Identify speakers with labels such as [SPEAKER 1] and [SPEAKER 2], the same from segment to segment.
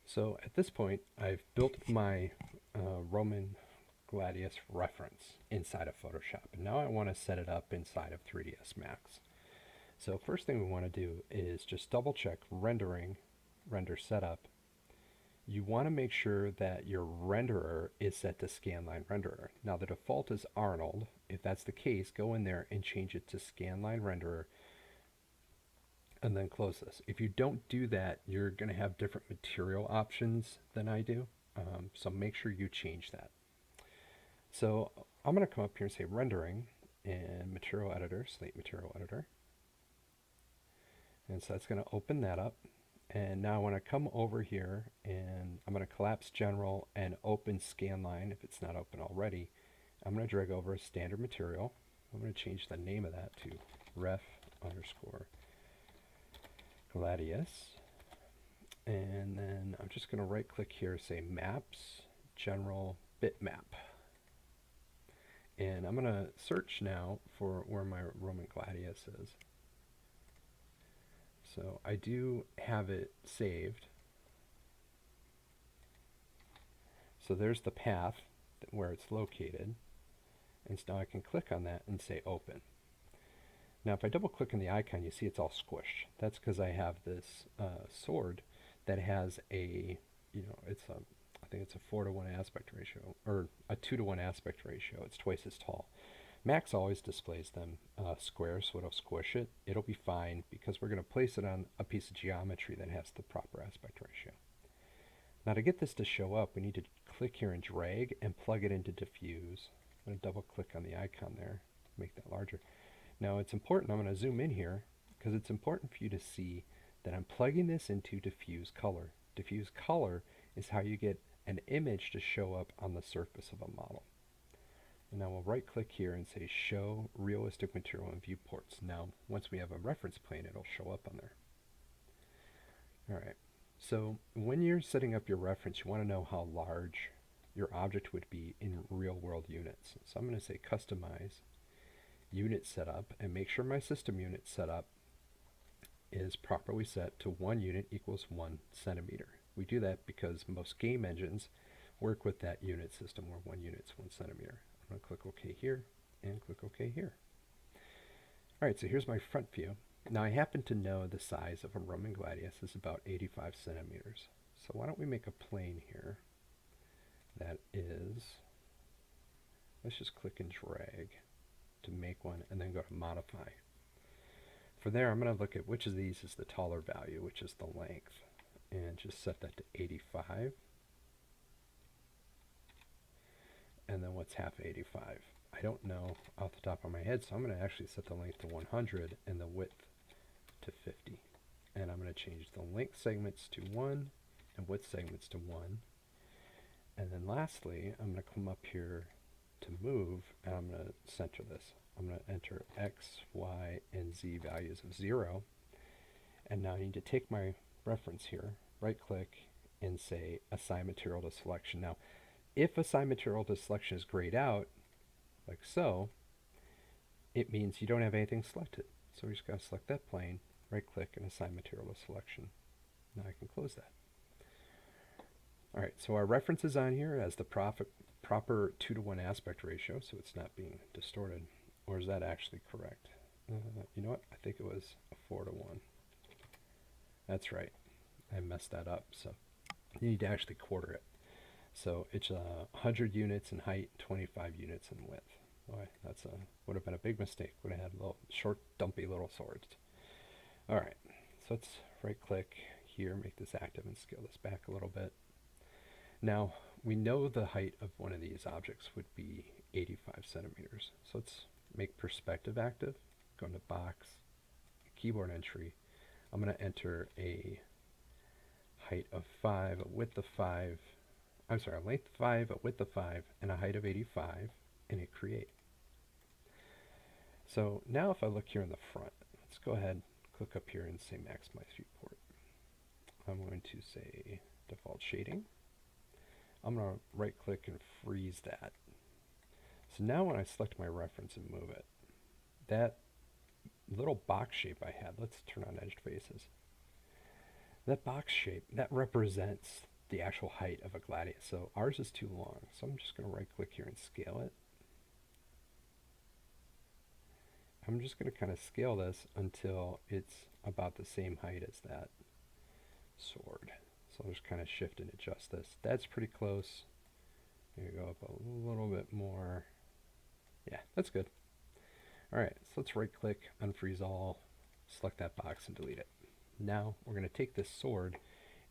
[SPEAKER 1] So at this point, I've built my Roman Gladius reference inside of Photoshop. And now I want to set it up inside of 3ds Max. So first thing we want to do is just double check rendering, render setup. You want to make sure that your renderer is set to scanline renderer. Now the default is Arnold. If that's the case, go in there and change it to scanline renderer and then close this. If you don't do that, you're going to have different material options than I do. So make sure you change that. So I'm going to come up here and say rendering and material editor, slate material editor. And so that's going to open that up. And now I want to come over here and I'm going to collapse general and open scanline if it's not open already. I'm going to drag over a standard material. I'm going to change the name of that to ref underscore Gladius. And then I'm just going to right click here, say maps, general, bitmap. And I'm going to search now for where my Roman Gladius is. So I do have it saved. So there's the path where it's located. And so now I can click on that and say open. Now if I double click on the icon, you see it's all squished. That's because I have this sword that has a, I think it's a 4:1 aspect ratio, or a 2:1 aspect ratio. It's twice as tall. Max always displays them square, so it'll squish it. It'll be fine because we're going to place it on a piece of geometry that has the proper aspect ratio. Now to get this to show up, we need to click here and drag and plug it into diffuse. I'm going to double click on the icon there, make that larger. Now it's important, I'm going to zoom in here because it's important for you to see that I'm plugging this into diffuse color. Diffuse color is how you get an image to show up on the surface of a model. And now we'll right click here and say show realistic material and viewports. Now once we have a reference plane, it'll show up on there. Alright, so when you're setting up your reference, you want to know how large your object would be in real world units. So I'm going to say customize unit setup and make sure my system unit setup is properly set to 1 unit equals 1 centimeter. We do that because most game engines work with that unit system where 1 unit is 1 centimeter. I'm going to click OK here and click OK here. Alright, so here's my front view. Now I happen to know the size of a Roman Gladius is about 85 centimeters. So why don't we make a plane here that is, let's just click and drag to make one and then go to modify. For there I'm going to look at which of these is the taller value, which is the length, and just set that to 85. And then what's half 85? I don't know off the top of my head, so I'm going to actually set the length to 100 and the width to 50. And I'm going to change the length segments to 1 and width segments to 1. And then lastly, I'm going to come up here to move, and I'm going to center this. I'm going to enter X, Y, and Z values of 0. And now I need to take my reference here, right click, and say assign material to selection. Now, if assign material to selection is grayed out, like so, it means you don't have anything selected. So we just got to select that plane, right click, and assign material to selection. Now I can close that. Alright, so our reference is on here as the proper 2:1 aspect ratio, so it's not being distorted. Or is that actually correct? You know what? I think it was a 4:1. That's right. I messed that up, so you need to actually quarter it. So it's 100 units in height, 25 units in width. Boy, that's would have been a big mistake. Would have had little short, dumpy little swords. Alright, so let's right click here, make this active, and scale this back a little bit. Now, we know the height of one of these objects would be 85 centimeters. So let's make perspective active. Go into box, keyboard entry. I'm going to enter a height of 5, a width of 5, I'm sorry, a length of 5, a width of 5, and a height of 85, and hit create. So now if I look here in the front, let's go ahead, click up here and say maximize viewport. I'm going to say default shading. I'm going to right click and freeze that. So now when I select my reference and move it, that little box shape I had, let's turn on edged faces. That box shape, that represents the actual height of a gladius. So ours is too long. So I'm just going to right click here and scale it. I'm just going to kind of scale this until it's about the same height as that sword. So I'll just kind of shift and adjust this. That's pretty close. Maybe go up a little bit more. Yeah, that's good. All right, so let's right click, unfreeze all, select that box and delete it. Now we're going to take this sword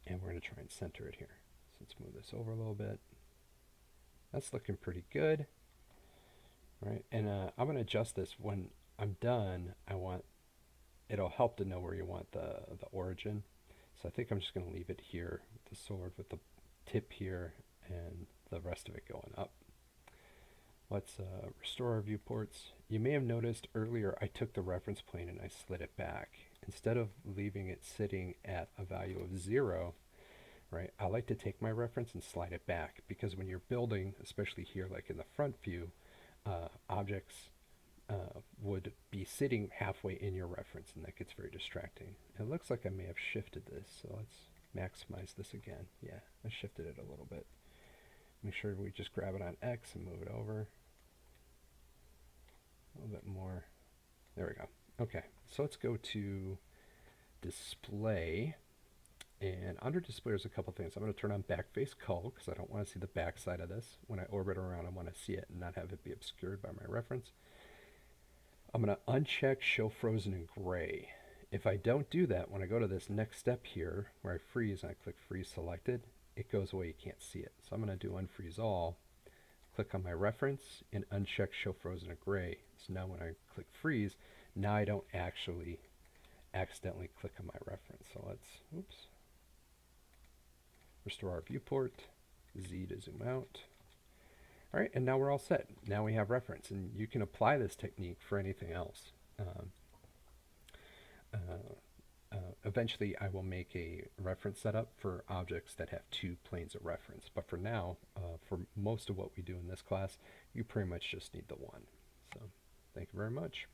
[SPEAKER 1] and we're going to try and center it here. So let's move this over a little bit. That's looking pretty good. All right, and I'm going to adjust this when I'm done. It'll help to know where you want the origin. So I think I'm just going to leave it here with the sword with the tip here and the rest of it going up. Let's restore our viewports. You may have noticed earlier I took the reference plane and I slid it back. Instead of leaving it sitting at a value of 0, right, I like to take my reference and slide it back, because when you're building, especially here like in the front view, objects would be sitting halfway in your reference, and that gets very distracting. It looks like I may have shifted this, so let's maximize this again. Yeah, I shifted it a little bit. Make sure we just grab it on X and move it over. A little bit more. There we go. Okay, so let's go to display. And under display, there's a couple things. I'm going to turn on Backface Cull because I don't want to see the back side of this. When I orbit around, I want to see it and not have it be obscured by my reference. I'm going to uncheck Show Frozen in Gray. If I don't do that, when I go to this next step here, where I freeze and I click Freeze Selected, it goes away. You can't see it. So I'm going to do Unfreeze All, click on my reference, and uncheck Show Frozen in Gray. So now when I click Freeze, now I don't actually accidentally click on my reference. So let's, restore our viewport, Z to zoom out. All right, and now we're all set. Now we have reference, and you can apply this technique for anything else. Eventually, I will make a reference setup for objects that have 2 planes of reference. But for now, for most of what we do in this class, you pretty much just need the one. So, thank you very much.